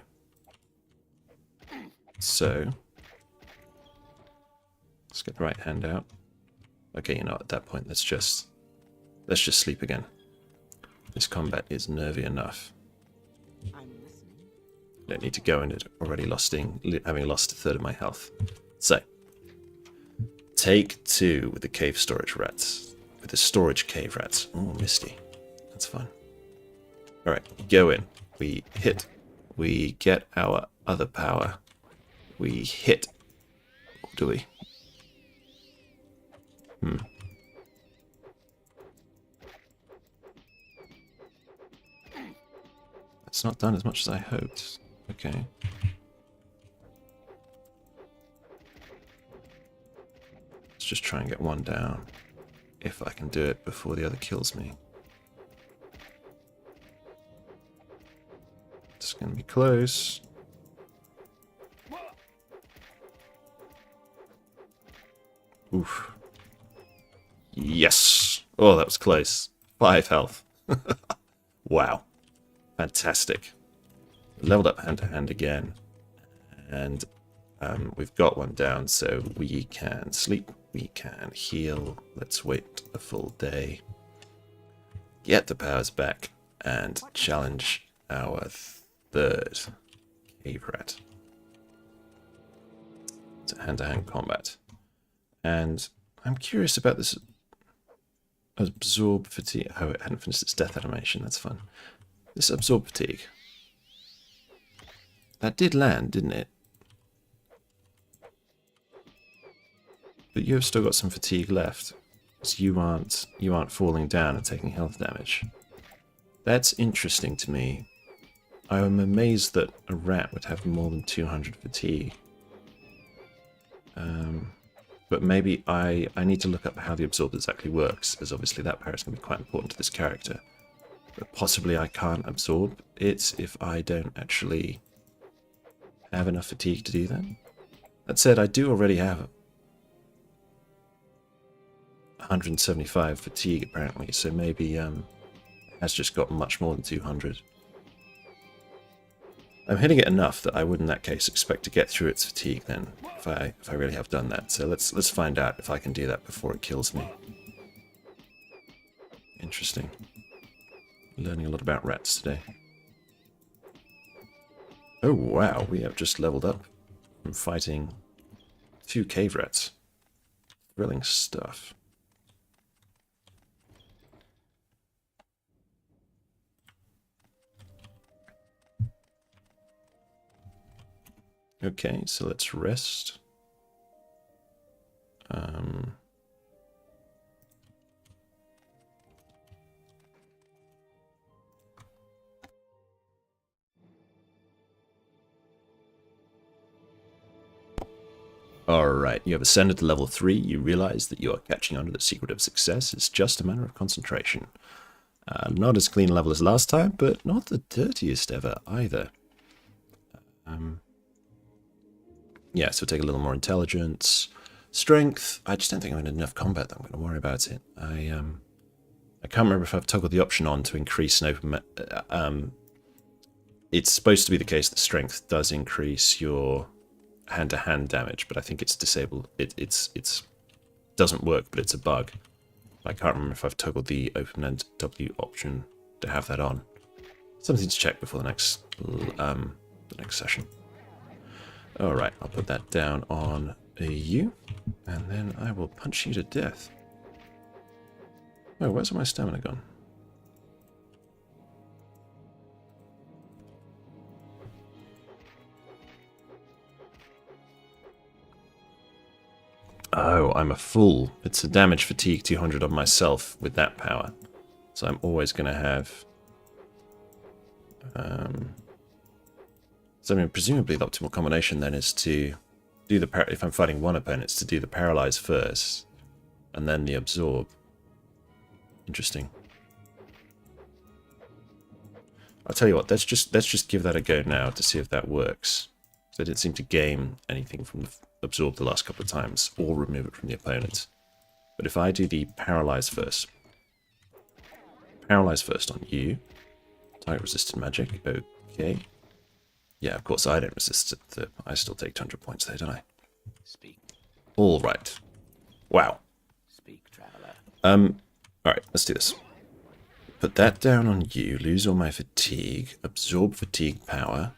Speaker 1: Let's get the right hand out. Okay, you know, at that point, let's just sleep again. This combat is nervy enough.
Speaker 7: I'm listening.
Speaker 1: Don't need to go in it already having lost a third of my health. So, take 2 with the cave storage rats. With the storage cave rats. Oh, misty. That's fun. Alright, go in. We hit. We get our other power. We hit. Or do we? It's not done as much as I hoped. Okay. Let's just try and get one down. If I can do it before the other kills me. It's going to be close. Oof. Yes! Oh, that was close. 5 health. Wow. Fantastic. Leveled up hand to hand again. And we've got one down, so we can sleep, we can heal. Let's wait a full day. Get the powers back and challenge our 3rd cave rat to hand-to-hand combat. And I'm curious about this absorb fatigue. Oh, it hadn't finished its death animation. That's fun. This absorb fatigue. That did land, didn't it? But you have still got some fatigue left. So you aren't falling down and taking health damage. That's interesting to me. I am amazed that a rat would have more than 200 fatigue. But maybe I need to look up how the absorb exactly works, as obviously that power is going to be quite important to this character. But possibly I can't absorb it if I don't actually have enough fatigue to do that. That said, I do already have 175 fatigue apparently, so maybe it has just got much more than 200. I'm hitting it enough that I would in that case expect to get through its fatigue then, if I really have done that. So let's find out if I can do that before it kills me. Interesting. Learning a lot about rats today. Oh wow, we have just leveled up from fighting 2 cave rats. Thrilling stuff. Okay, so let's rest. Alright, you have ascended to level 3. You realize that you are catching on to the secret of success. It's just a matter of concentration. Not as clean a level as last time, but not the dirtiest ever either. Yeah, so take a little more intelligence. Strength, I just don't think I'm in enough combat that I'm going to worry about it. I can't remember if I've toggled the option on to increase an open... it's supposed to be the case that strength does increase your hand-to-hand damage, but I think it's disabled. It's doesn't work, but it's a bug. I can't remember if I've toggled the openMW option to have that on. Something to check before the next session. Alright, I'll put that down on you, and then I will punch you to death. Oh, where's my stamina gone? Oh, I'm a fool. It's a damage fatigue 200 on myself with that power. So I'm always going to have... So I mean, presumably the optimal combination then is to do the... If I'm fighting one opponent, it's to do the paralyze first, and then the absorb. Interesting. I'll tell you what, let's just give that a go now to see if that works. So I didn't seem to gain anything from the absorb the last couple of times, or remove it from the opponent. But if I do the paralyze first on you, target resisted magic, okay. Yeah, of course I don't resist it, I still take 200 points there, don't I?
Speaker 3: Speak.
Speaker 1: Alright. Wow.
Speaker 3: Speak, traveler.
Speaker 1: Alright, let's do this. Put that down on you, lose all my fatigue, absorb fatigue power.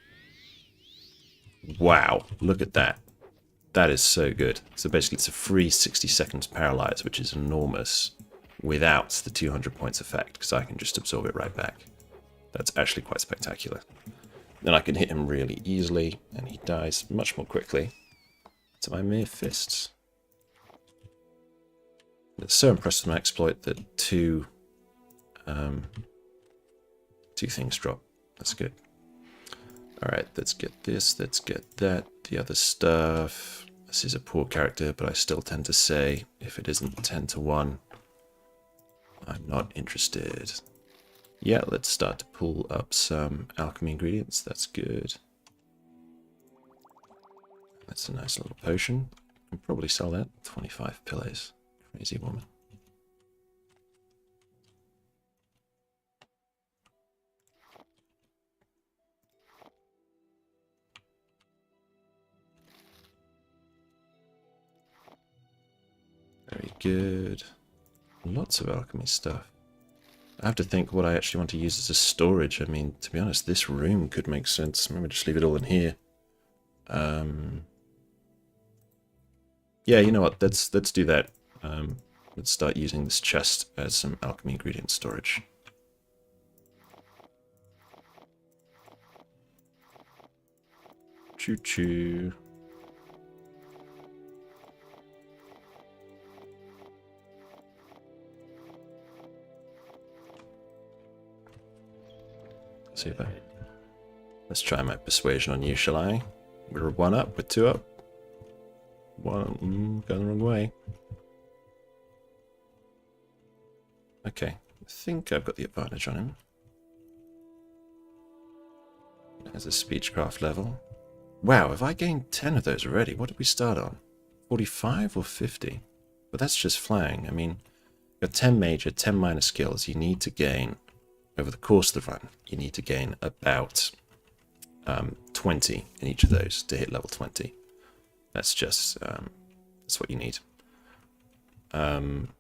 Speaker 1: Wow, look at that. That is so good. So basically it's a free 60 seconds paralyze, which is enormous, without the 200 points effect, because I can just absorb it right back. That's actually quite spectacular. Then I can hit him really easily, and he dies much more quickly to my mere fists. It's so impressed with my exploit that two things drop. That's good. Alright, let's get this, let's get that, the other stuff. This is a poor character, but I still tend to say, if it isn't 10 to 1, I'm not interested. Yeah, let's start to pull up some alchemy ingredients, that's good. That's a nice little potion. I can probably sell that, 25 pillars. Crazy woman. Very good. Lots of alchemy stuff. I have to think what I actually want to use as a storage. I mean, to be honest, this room could make sense. Maybe just leave it all in here. Yeah, you know what? Let's do that. Let's start using this chest as some alchemy ingredient storage. Choo-choo. See if let's try my persuasion on you, shall I? We're 1 up, we're 2 up. Going the wrong way. Okay, I think I've got the advantage on him. There's a speechcraft level. Wow, have I gained 10 of those already? What did we start on? 45 or 50? But that's just flying. I mean, you've got 10 major, 10 minor skills. You need to gain, over the course of the run, you need to gain about 20 in each of those to hit level 20. That's just, that's what you need.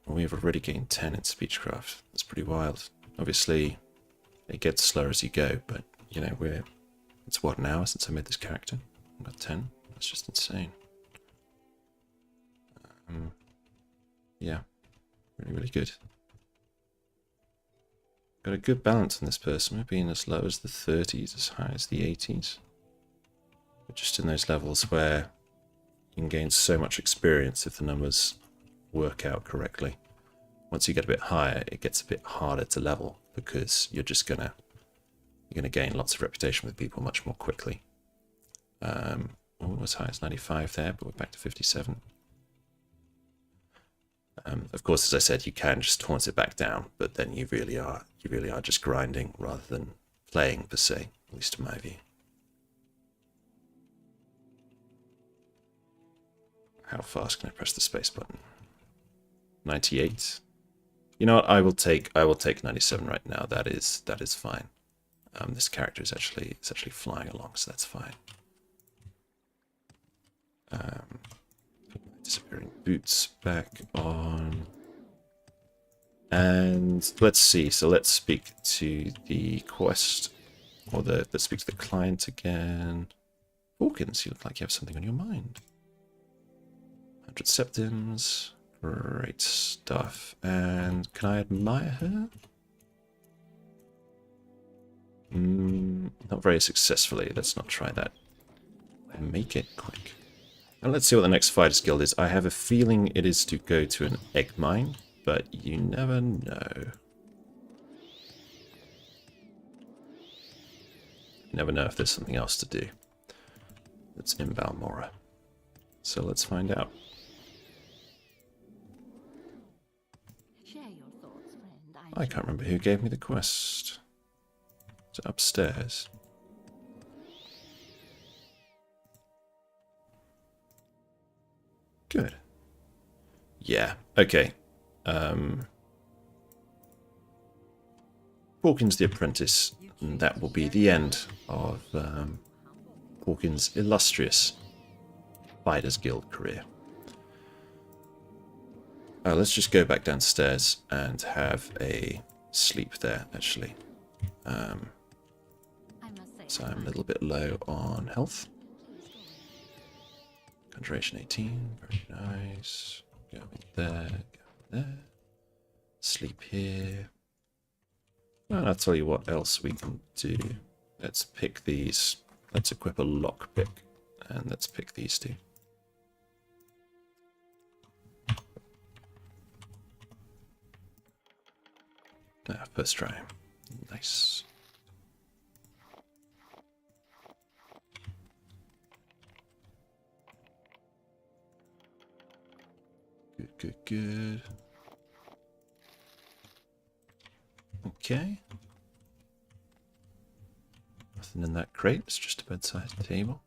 Speaker 1: We've already gained 10 in speechcraft. That's pretty wild. Obviously, it gets slower as you go, but, you know, it's what, an hour since I made this character? I've got 10. That's just insane. Yeah, really, really good. Got a good balance on this person. We're being as low as the 30s, as high as the 80s. But just in those levels where you can gain so much experience if the numbers work out correctly. Once you get a bit higher, it gets a bit harder to level because you're just gonna gain lots of reputation with people much more quickly. Oh, as high as 95 there, but we're back to 57. Of course, as I said, you can just taunt it back down, but then you really are just grinding rather than playing per se, at least in my view. How fast can I press the space button? 98. You know what? I will take 97 right now. That is fine. This character is actually flying along, so that's fine. Disappearing boots back on. And let's see. So let's speak to the quest, or let's speak to the client again. Hawkins, you look like you have something on your mind. 100 septims. Great stuff. And can I admire her? Not very successfully. Let's not try that. Make it quick. And let's see what the next fighter's guild is. I have a feeling it is to go to an egg mine, but you never know. Never know if there's something else to do. It's in Balmora. So let's find out.
Speaker 5: Share your thoughts, friend.
Speaker 1: I can't remember who gave me the quest. Is it upstairs? Good. Yeah, okay. Hawkins the Apprentice, and that will be the end of Hawkins' illustrious Fighters Guild career. Let's just go back downstairs and have a sleep there, actually. So I'm a little bit low on health. Conjuration 18, very nice. Go in there, go in there. Sleep here. And I'll tell you what else we can do. Let's pick these. Let's equip a lockpick. And let's pick these two. First try. Nice. Good, good, good. Okay. Nothing in that crate. It's just a bedside table.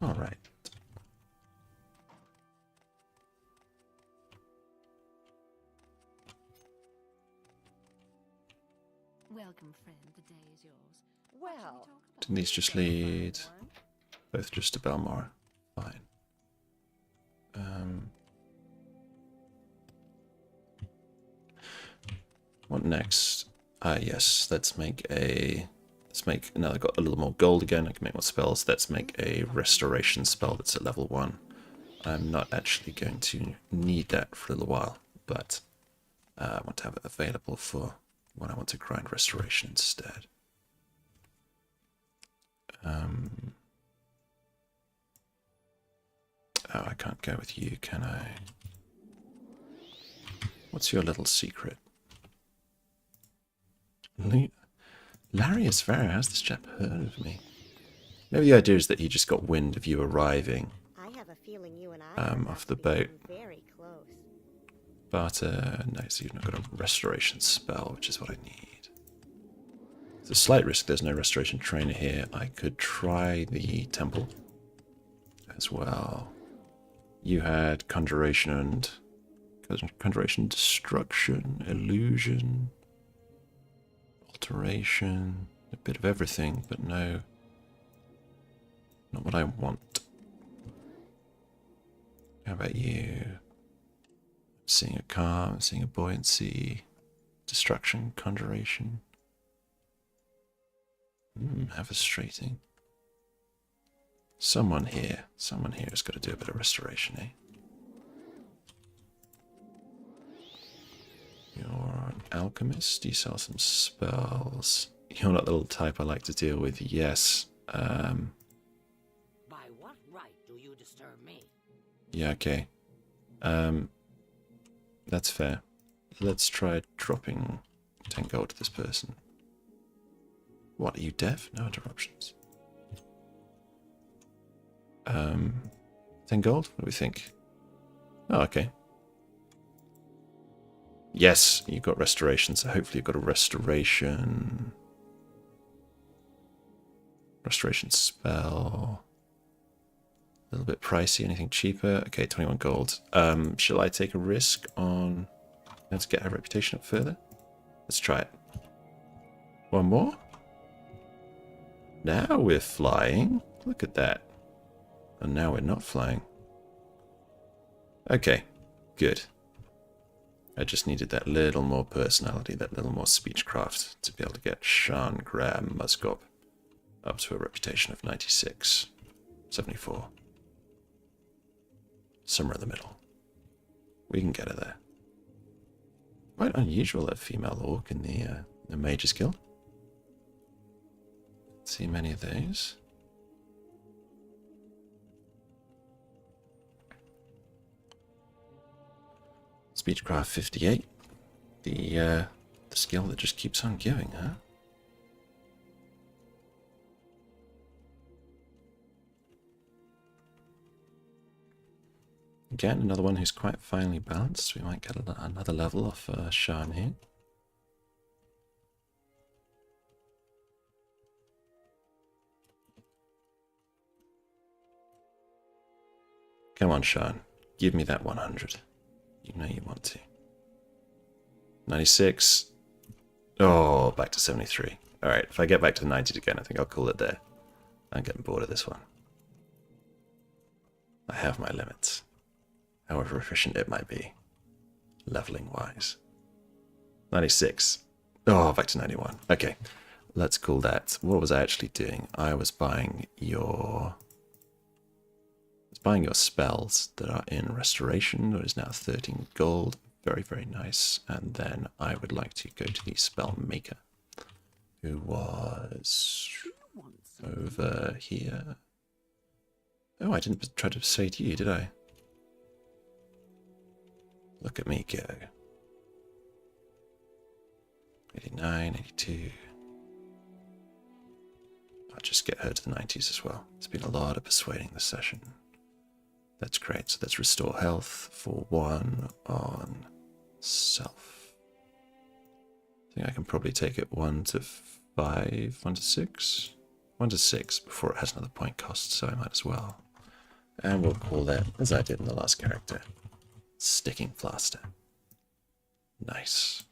Speaker 1: All right.
Speaker 5: Welcome, friend. The day is yours.
Speaker 4: Well,
Speaker 1: Didn't these just lead both just to Balmora? Fine. What next? Yes, let's make now I've got a little more gold again, I can make more spells. Let's make a restoration spell that's at level 1. I'm not actually going to need that for a little while, but I want to have it available for when I want to grind restoration instead. Oh, I can't go with you, can I? What's your little secret? Larius Vera, how's this chap heard of me? Maybe the idea is that he just got wind of you arriving
Speaker 4: I have a feeling you and I are
Speaker 1: off the
Speaker 4: about to
Speaker 1: boat.
Speaker 4: become very close.
Speaker 1: But, no, so you've not got a restoration spell, which is what I need. There's a slight risk there's no restoration trainer here. I could try the temple as well. You had conjuration, destruction, illusion, alteration, a bit of everything, but no, not what I want. How about you? Seeing a calm, seeing a buoyancy, destruction, conjuration. Frustrating. Someone here has got to do a bit of restoration, eh? You're an alchemist, you sell some spells. You're not the little type I like to deal with, yes.
Speaker 7: By what right do you disturb me?
Speaker 1: Yeah, okay. That's fair. Let's try dropping 10 gold to this person. What, are you deaf? No interruptions. 10 gold? What do we think? Oh, okay. Yes, you've got restoration, so hopefully you've got a restoration. Restoration spell. A little bit pricey, anything cheaper? Okay, 21 gold. Shall I take a risk on... Let's get our reputation up further? Let's try it. One more? Now we're flying. Look at that. And now we're not flying. Okay, good. I just needed that little more personality, that little more speechcraft to be able to get Sean Graham Muskop up to a reputation of 96, 74. Somewhere in the middle. We can get her there. Quite unusual, a female orc in the Mages Guild. Don't see many of those. Speechcraft 58. The skill that just keeps on giving, huh? Again, another one who's quite finely balanced. We might get another level off Sean here. Come on, Sean. Give me that 100. You know you want to. 96. Oh, back to 73. Alright, if I get back to 90 again, I think I'll call it there. I'm getting bored of this one. I have my limits. However efficient it might be. Leveling wise. 96. Oh, back to 91. Okay, let's call that. What was I actually doing? I was buying your... buying your spells that are in restoration. That is now 13 gold. Very, very nice. And then I would like to go to the spell maker, who was over here. Oh, I didn't try to say to you, did I? Look at me go. 89, 82. I'll just get her to the 90s as well. It's been a lot of persuading this session. That's great. So let's restore health for 1 on self. I think I can probably take it 1 to 5, 1 to 6? 1 to 6 before it has another point cost, so I might as well. And we'll call that, as I did in the last character, Sticking Plaster. Nice.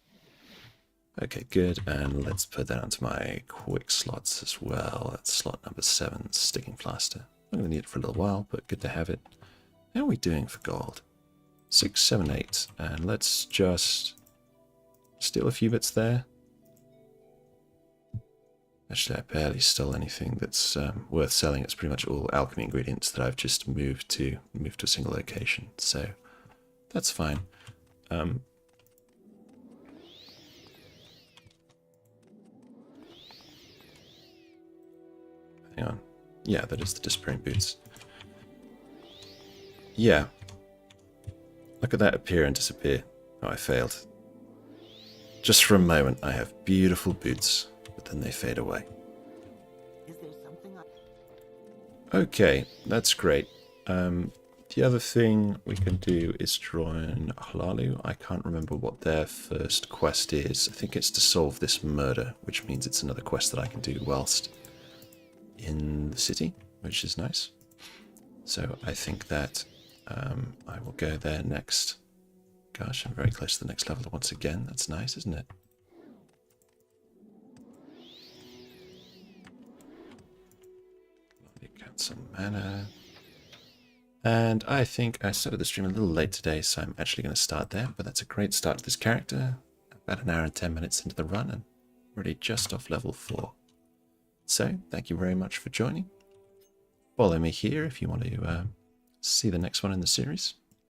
Speaker 1: Okay, good. And let's put that onto my quick slots as well. That's slot number 7, Sticking Plaster. I'm going to need it for a little while, but good to have it. How are we doing for gold? 6, 7, 8. And let's just steal a few bits there. Actually, I barely stole anything that's worth selling. It's pretty much all alchemy ingredients that I've just moved to a single location. So that's fine. Hang on. Yeah, that is the disappearing boots. Yeah. Look at that appear and disappear. Oh, I failed. Just for a moment, I have beautiful boots, but then they fade away.
Speaker 7: Is there something
Speaker 1: Okay, that's great. The other thing we can do is join Hlalu. I can't remember what their first quest is. I think it's to solve this murder, which means it's another quest that I can do whilst in the city, which is nice. So I think that I will go there next. Gosh, I'm very close to the next level once again. That's nice, isn't it? Got some mana. And I think I started the stream a little late today, so I'm actually going to start there. But that's a great start to this character. About an hour and 10 minutes into the run and already just off level 4. So, thank you very much for joining. Follow me here if you want to see the next one in the series.